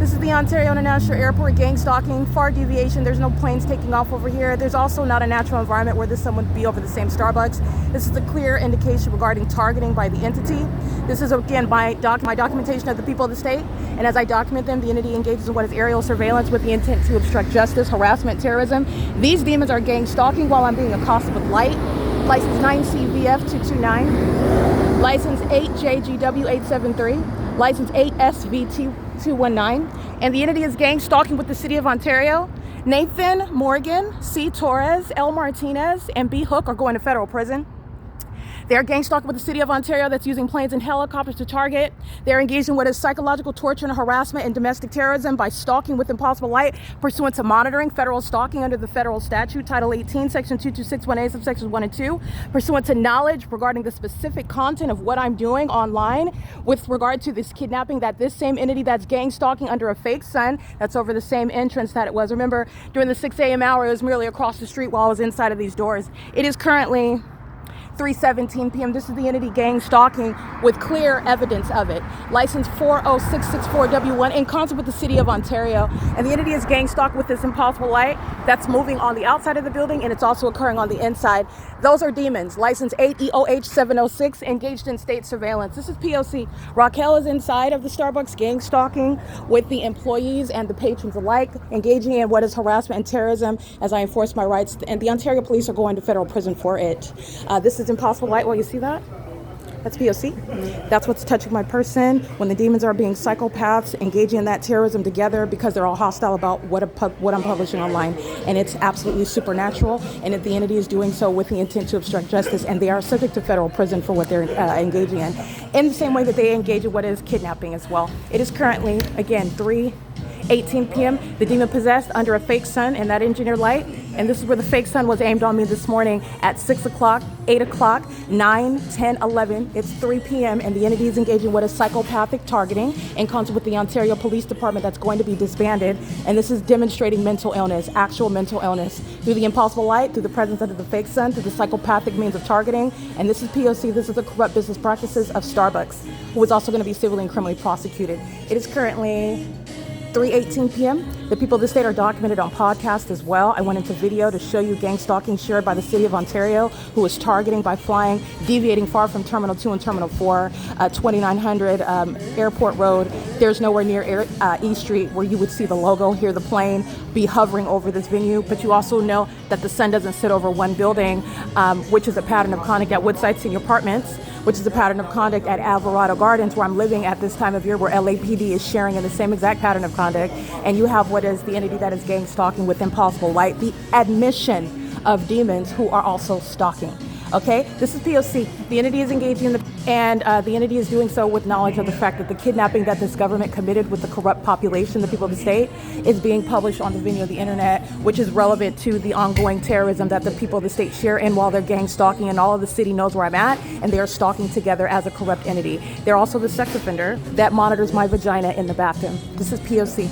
This is the Ontario International Airport, gang stalking, far deviation. There's no planes taking off over here. There's also not a natural environment where this someone would be over the same Starbucks. This is a clear indication regarding targeting by the entity. This is, again, my documentation of the people of the state. And as I document them, the entity engages in what is aerial surveillance with the intent to obstruct justice, harassment, terrorism. These demons are gang stalking while I'm being accosted with light. License 9CVF229. License 8JGW873. License 8SVT219. And the entity is gang stalking with the City of Ontario. Nathan Morgan, C. Torres, L. Martinez, and B. Hook are going to federal prison. They are gang stalking with the City of Ontario that's using planes and helicopters to target. They're engaged in what is psychological torture and harassment and domestic terrorism by stalking with impossible light pursuant to monitoring, federal stalking under the federal statute, Title 18, Section 2261A, subsections 1 and 2, pursuant to knowledge regarding the specific content of what I'm doing online with regard to this kidnapping that this same entity that's gang stalking under a fake sun that's over the same entrance that it was. Remember, during the 6 a.m. hour, it was merely across the street while I was inside of these doors. It is currently 3:17 p.m. This is the entity gang stalking with clear evidence of it. License 40664W1 in concert with the City of Ontario. And the entity is gang stalking with this impossible light that's moving on the outside of the building, and it's also occurring on the inside. Those are demons. License 8EOH706 engaged in state surveillance. This is P.O.C. Raquel is inside of the Starbucks gang stalking with the employees and the patrons alike, engaging in what is harassment and terrorism as I enforce my rights. And the Ontario police are going to federal prison for it. This is impossible light. Well, you see that? That's P.O.C. That's what's touching my person when the demons are being psychopaths, engaging in that terrorism together because they're all hostile about what I'm publishing online. And it's absolutely supernatural. And if the entity is doing so with the intent to obstruct justice, and they are subject to federal prison for what they're engaging in the same way that they engage in what is kidnapping as well. It is currently, again, 3:18 p.m. The demon possessed under a fake sun and that engineer light. And this is where the fake sun was aimed on me this morning at 6 o'clock, 8 o'clock, 9, 10, 11. It's 3 p.m. and the entity is engaging what is psychopathic targeting in concert with the Ontario Police Department that's going to be disbanded. And this is demonstrating mental illness, actual mental illness, through the impossible light, through the presence under the fake sun, through the psychopathic means of targeting. And this is P.O.C. This is the corrupt business practices of Starbucks, who is also going to be civilly and criminally prosecuted. It is currently 3:18 p.m. The people of the state are documented on podcast as well. I went into video to show you gang stalking shared by the City of Ontario, who is targeting by flying, deviating far from Terminal 2 and Terminal 4, 2900 Airport Road. There's nowhere near E Street where you would see the logo, hear the plane, be hovering over this venue. But you also know that the sun doesn't sit over one building, which is a pattern of conduct at Woodside Senior Apartments, which is a pattern of conduct at Alvarado Gardens, where I'm living at this time of year, where LAPD is sharing in the same exact pattern of conduct. And you have what is the entity that is gang stalking with impossible light, the admission of demons who are also stalking. Okay, this is P.O.C. The entity is engaging in the entity is doing so with knowledge of the fact that the kidnapping that this government committed with the corrupt population, the people of the state, is being published on the venue of the internet, which is relevant to the ongoing terrorism that the people of the state share in while they're gang stalking, and all of the city knows where I'm at, and they are stalking together as a corrupt entity. They're also the sex offender that monitors my vagina in the bathroom. This is P.O.C.